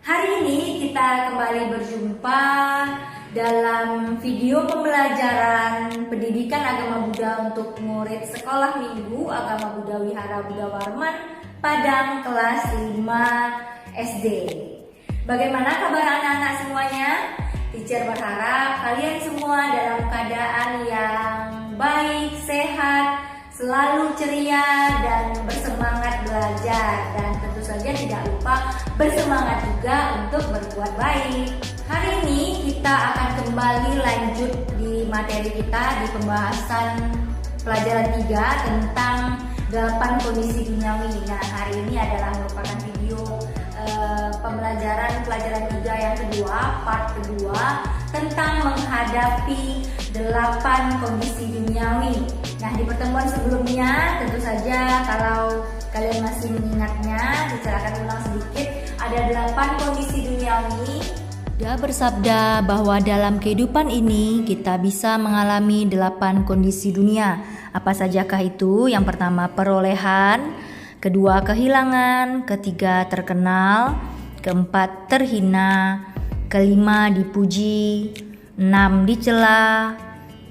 Hari ini kita kembali berjumpa dalam video pembelajaran pendidikan agama Buddha untuk murid sekolah minggu agama Buddha Wihara Buddha Warman Padang kelas 5 SD. Bagaimana kabar anak-anak semuanya? Teacher berharap kalian semua dalam keadaan yang baik, sehat, selalu ceria dan bersemangat belajar, dan tentu saja tidak lupa bersemangat juga untuk berbuat baik. Hari ini kita akan kembali lanjut di materi kita di pembahasan pelajaran 3 tentang 8 kondisi duniawi. Nah, hari ini adalah merupakan video pelajaran 3 yang kedua, part kedua, tentang menghadapi 8 kondisi duniawi. Nah, di pertemuan sebelumnya tentu saja kalau kalian masih mengingatnya, akan ulang sedikit. Ada 8 kondisi duniawi. Dia bersabda bahwa dalam kehidupan ini kita bisa mengalami 8 kondisi dunia. Apa sajakah itu? Yang pertama perolehan, kedua kehilangan, ketiga terkenal, keempat terhina, kelima dipuji, 6 dicela,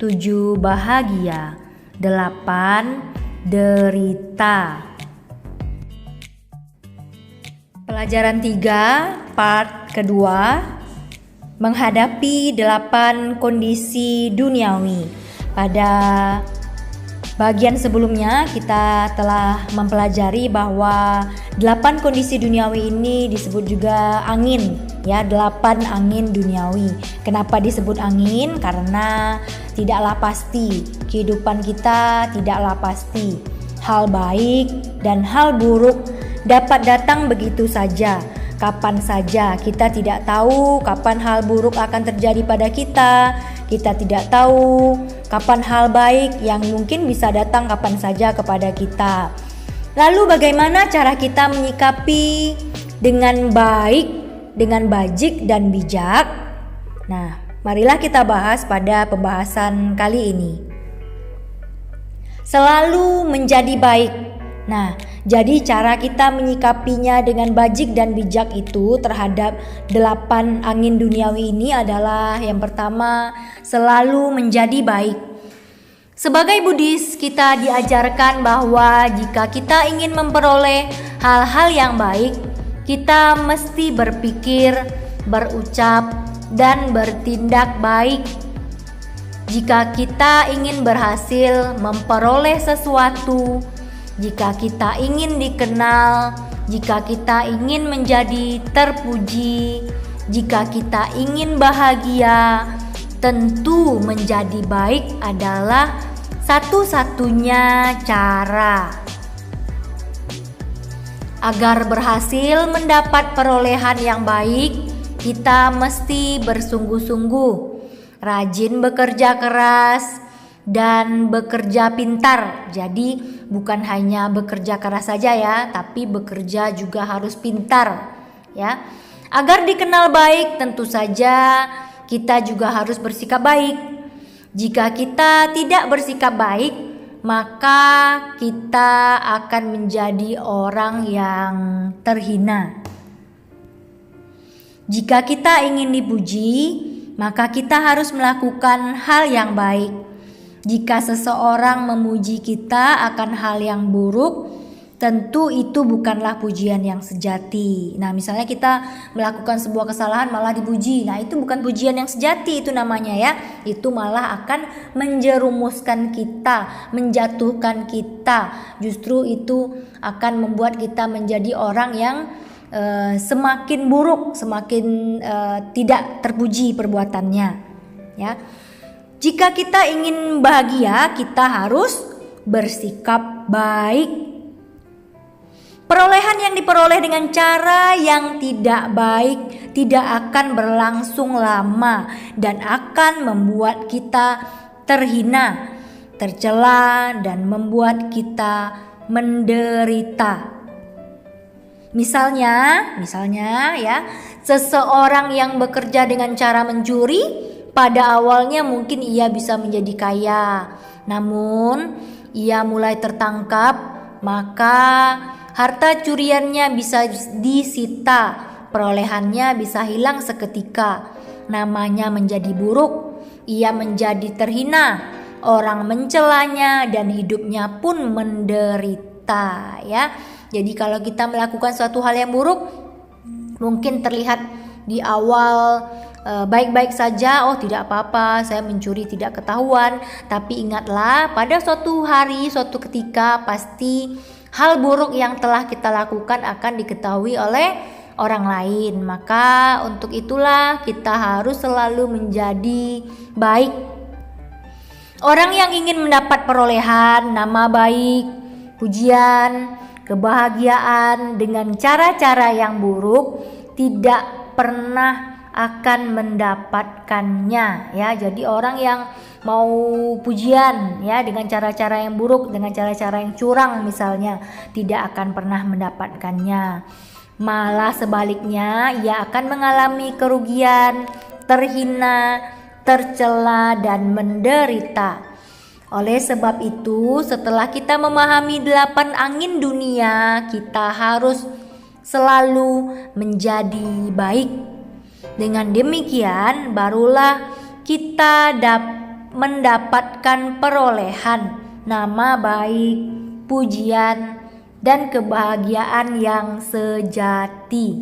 7 bahagia, 8 derita. Pelajaran 3 part kedua, menghadapi 8 kondisi duniawi. Pada bagian sebelumnya kita telah mempelajari bahwa 8 kondisi duniawi ini disebut juga angin, ya, 8 angin duniawi. Kenapa disebut angin? Karena tidaklah pasti, kehidupan kita tidaklah pasti. Hal baik dan hal buruk dapat datang begitu saja, kapan saja. Kita tidak tahu kapan hal buruk akan terjadi pada kita. Kita tidak tahu kapan hal baik yang mungkin bisa datang kapan saja kepada kita. Lalu bagaimana cara kita menyikapi dengan baik, dengan bajik dan bijak? Nah, marilah kita bahas pada pembahasan kali ini. Selalu menjadi baik. Nah, jadi cara kita menyikapinya dengan bajik dan bijak itu terhadap 8 angin duniawi ini adalah yang pertama, selalu menjadi baik. Sebagai Buddhis, kita diajarkan bahwa jika kita ingin memperoleh hal-hal yang baik, kita mesti berpikir, berucap, dan bertindak baik. Jika kita ingin berhasil memperoleh sesuatu, jika kita ingin dikenal, jika kita ingin menjadi terpuji, jika kita ingin bahagia, tentu menjadi baik adalah satu-satunya cara. Agar berhasil mendapat perolehan yang baik, kita mesti bersungguh-sungguh, rajin bekerja keras, dan bekerja pintar. Jadi bukan hanya bekerja keras saja ya, tapi bekerja juga harus pintar, ya. Agar dikenal baik, tentu saja kita juga harus bersikap baik. Jika kita tidak bersikap baik, maka kita akan menjadi orang yang terhina. Jika kita ingin dipuji, maka kita harus melakukan hal yang baik. Jika seseorang memuji kita akan hal yang buruk, tentu itu bukanlah pujian yang sejati. Nah, misalnya kita melakukan sebuah kesalahan malah dipuji. Nah, itu bukan pujian yang sejati itu namanya, ya. Itu malah akan menjerumuskan kita, menjatuhkan kita. Justru itu akan membuat kita menjadi orang yang semakin buruk, semakin tidak terpuji perbuatannya, ya. Jika kita ingin bahagia, kita harus bersikap baik. Perolehan yang diperoleh dengan cara yang tidak baik tidak akan berlangsung lama dan akan membuat kita terhina, tercela, dan membuat kita menderita. Misalnya ya, seseorang yang bekerja dengan cara mencuri, pada awalnya mungkin ia bisa menjadi kaya, namun ia mulai tertangkap, maka harta curiannya bisa disita, perolehannya bisa hilang seketika. Namanya menjadi buruk, ia menjadi terhina, orang mencelanya dan hidupnya pun menderita ya. Jadi kalau kita melakukan suatu hal yang buruk, mungkin terlihat di awal baik-baik saja, oh tidak apa-apa, saya mencuri tidak ketahuan. Tapi ingatlah, pada suatu hari, suatu ketika pasti hal buruk yang telah kita lakukan akan diketahui oleh orang lain. Maka untuk itulah kita harus selalu menjadi baik. Orang yang ingin mendapat perolehan, nama baik, pujian, kebahagiaan dengan cara-cara yang buruk tidak pernah akan mendapatkannya ya. Jadi orang yang mau pujian ya dengan cara-cara yang buruk, dengan cara-cara yang curang misalnya, tidak akan pernah mendapatkannya. Malah sebaliknya, ia akan mengalami kerugian, terhina, tercela dan menderita. Oleh sebab itu, setelah kita memahami 8 angin dunia, kita harus selalu menjadi baik. Dengan demikian barulah kita mendapatkan perolehan nama baik, pujian, dan kebahagiaan yang sejati.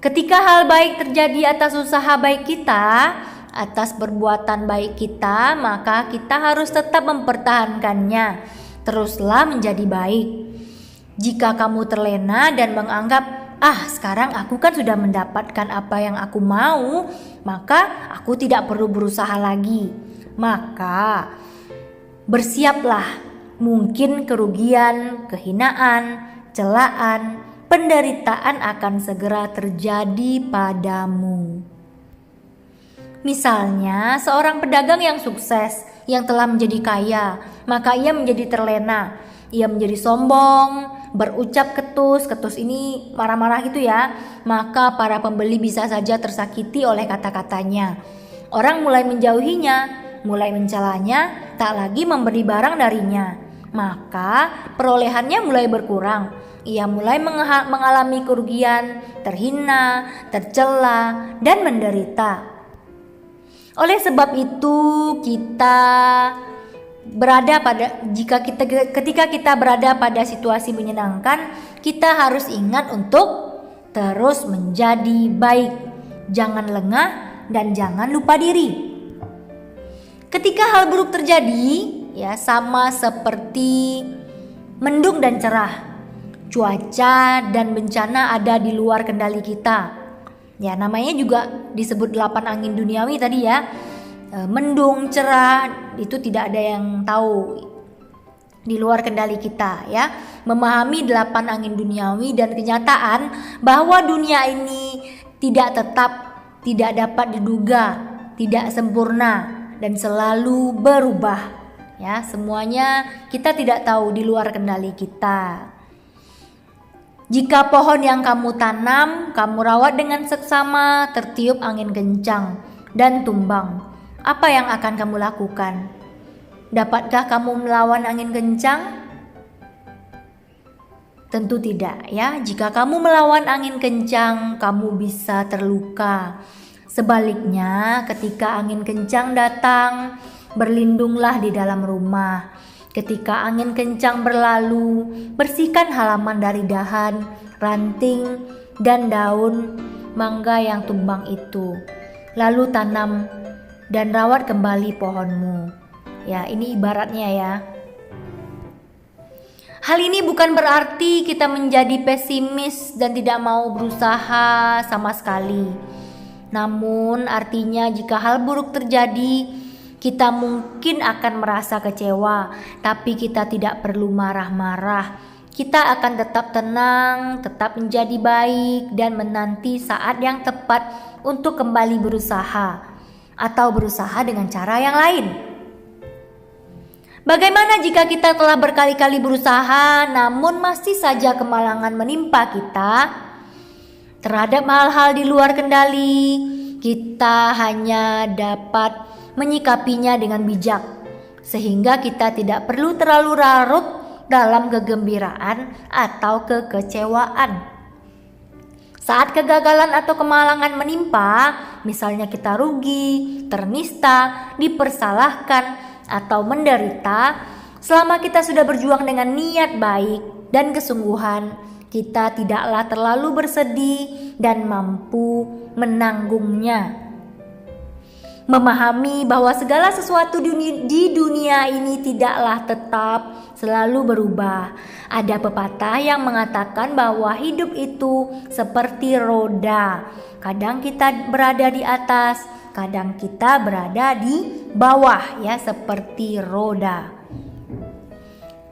Ketika hal baik terjadi atas usaha baik kita, atas perbuatan baik kita, maka kita harus tetap mempertahankannya. Teruslah menjadi baik. Jika kamu terlena dan menganggap, sekarang aku kan sudah mendapatkan apa yang aku mau, maka aku tidak perlu berusaha lagi. Maka bersiaplah, mungkin kerugian, kehinaan, celaan, penderitaan akan segera terjadi padamu. Misalnya seorang pedagang yang sukses, yang telah menjadi kaya, maka ia menjadi terlena, ia menjadi sombong, berucap ketus ini marah-marah gitu ya, maka para pembeli bisa saja tersakiti oleh kata-katanya. Orang mulai menjauhinya, mulai mencelanya, tak lagi memberi barang darinya. Maka perolehannya mulai berkurang. Ia mulai mengalami kerugian, terhina, tercela, dan menderita. Oleh sebab itu ketika kita berada pada situasi menyenangkan, kita harus ingat untuk terus menjadi baik. Jangan lengah dan jangan lupa diri. Ketika hal buruk terjadi, ya sama seperti mendung dan cerah. Cuaca dan bencana ada di luar kendali kita. Ya, namanya juga disebut 8 angin duniawi tadi ya. Mendung, cerah, itu tidak ada yang tahu, di luar kendali kita ya. Memahami 8 angin duniawi dan kenyataan bahwa dunia ini tidak tetap, tidak dapat diduga, tidak sempurna dan selalu berubah ya. Semuanya kita tidak tahu, di luar kendali kita. Jika pohon yang kamu tanam, kamu rawat dengan seksama, tertiup angin kencang dan tumbang, apa yang akan kamu lakukan? Dapatkah kamu melawan angin kencang? Tentu tidak ya. Jika kamu melawan angin kencang, kamu bisa terluka. Sebaliknya, ketika angin kencang datang, berlindunglah di dalam rumah. Ketika angin kencang berlalu, bersihkan halaman dari dahan, ranting, dan daun mangga yang tumbang itu. Lalu tanam dan rawat kembali pohonmu. Ya, ini ibaratnya ya. Hal ini bukan berarti kita menjadi pesimis dan tidak mau berusaha sama sekali. Namun artinya jika hal buruk terjadi, kita mungkin akan merasa kecewa, tapi kita tidak perlu marah-marah. Kita akan tetap tenang, tetap menjadi baik, dan menanti saat yang tepat untuk kembali berusaha, atau berusaha dengan cara yang lain. Bagaimana jika kita telah berkali-kali berusaha, namun masih saja kemalangan menimpa kita? Terhadap hal-hal di luar kendali, kita hanya dapat menyikapinya dengan bijak, sehingga kita tidak perlu terlalu larut dalam kegembiraan atau kekecewaan. Saat kegagalan atau kemalangan menimpa, misalnya kita rugi, ternista, dipersalahkan, atau menderita, selama kita sudah berjuang dengan niat baik dan kesungguhan, kita tidaklah terlalu bersedih dan mampu menanggungnya. Memahami bahwa segala sesuatu di dunia ini tidaklah tetap, selalu berubah. Ada pepatah yang mengatakan bahwa hidup itu seperti roda. Kadang kita berada di atas, kadang kita berada di bawah, ya, seperti roda.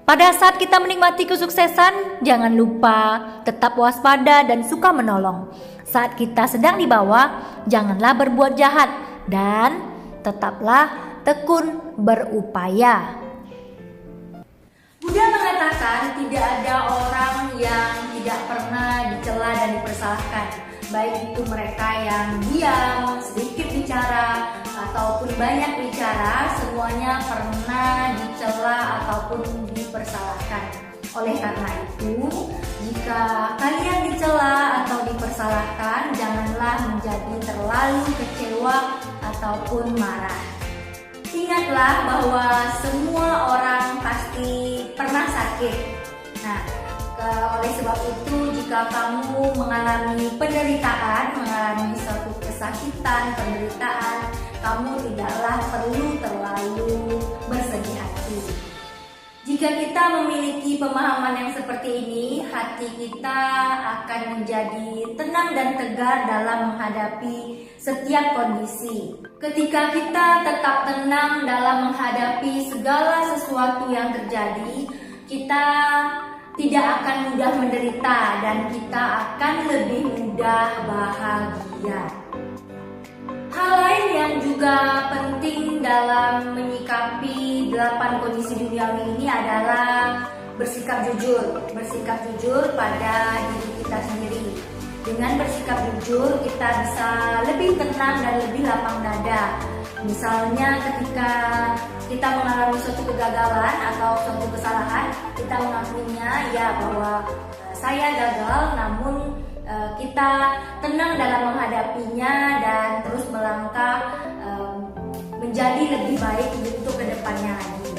Pada saat kita menikmati kesuksesan, jangan lupa tetap waspada dan suka menolong. Saat kita sedang di bawah, janganlah berbuat jahat dan tetaplah tekun berupaya. Buddha mengatakan tidak ada orang yang tidak pernah dicela dan dipersalahkan, baik itu mereka yang diam, sedikit bicara, ataupun banyak bicara, semuanya pernah dicela ataupun dipersalahkan. Oleh karena itu, jika kalian dicela atau dipersalahkan, janganlah menjadi terlalu kecewa ataupun marah. Ingatlah bahwa semua orang pasti pernah sakit. Nah, oleh sebab itu, jika kamu mengalami penderitaan, mengalami suatu kesakitan, penderitaan, kamu tidaklah perlu terlalu bersedih hati. Jika kita memiliki pemahaman yang seperti ini, hati kita akan menjadi tenang dan tegar dalam menghadapi setiap kondisi. Ketika kita tetap tenang dalam menghadapi segala sesuatu yang terjadi, kita tidak akan mudah menderita dan kita akan lebih mudah bahagia. Hal lain yang juga penting dalam menyikapi 8 kondisi duniawi ini adalah bersikap jujur. Bersikap jujur pada diri kita sendiri. Dengan bersikap jujur, kita bisa lebih tenang dan lebih lapang dada. Misalnya ketika kita mengalami suatu kegagalan atau suatu kesalahan, kita mengakuinya ya bahwa saya gagal, namun kita tenang dalam menghadapinya dan terus melangkah menjadi lebih baik untuk kedepannya lagi.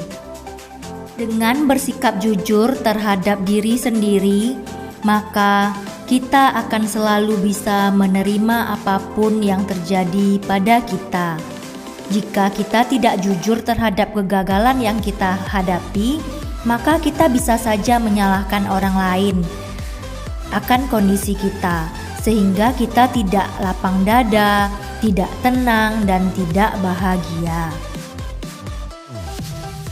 Dengan bersikap jujur terhadap diri sendiri, maka kita akan selalu bisa menerima apapun yang terjadi pada kita. Jika kita tidak jujur terhadap kegagalan yang kita hadapi, maka kita bisa saja menyalahkan orang lain akan kondisi kita, sehingga kita tidak lapang dada, tidak tenang, dan tidak bahagia.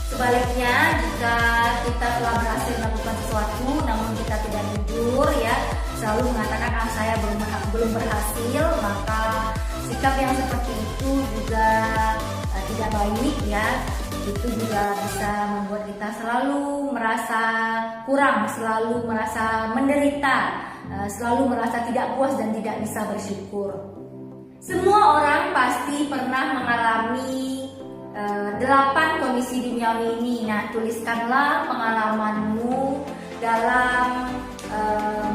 Sebaliknya, jika kita telah berhasil melakukan sesuatu namun kita tidak jujur, ya, selalu mengatakan saya belum berhasil, maka sikap yang seperti itu juga tidak baik, ya. Itu juga bisa membuat kita selalu merasa kurang, selalu merasa menderita, selalu merasa tidak puas dan tidak bisa bersyukur. Semua orang pasti pernah mengalami 8 kondisi duniawi ini. Nah, tuliskanlah pengalamanmu dalam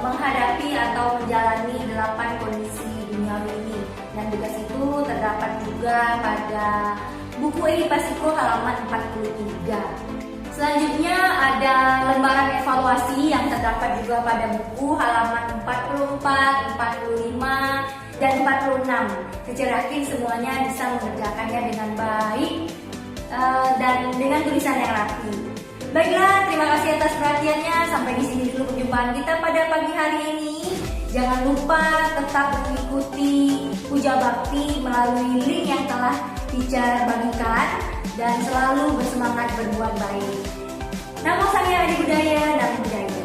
menghadapi atau menjalani 8 kondisi duniawi ini. Dan tugas itu terdapat juga pada buku Edipasiko halaman 43. Selanjutnya ada lembaran evaluasi yang terdapat juga pada buku halaman 44, 45, dan 46. Saya yakin semuanya bisa mengerjakannya dengan baik dan dengan tulisan yang rapi. Baiklah, terima kasih atas perhatiannya. Sampai di sini dulu perjumpaan kita pada pagi hari ini. Jangan lupa tetap mengikuti Puja Bakti melalui link yang telah Teacher bagikan dan selalu bersemangat berbuat baik. Namo Sang Hyang Adi Budaya, Namo Budaya.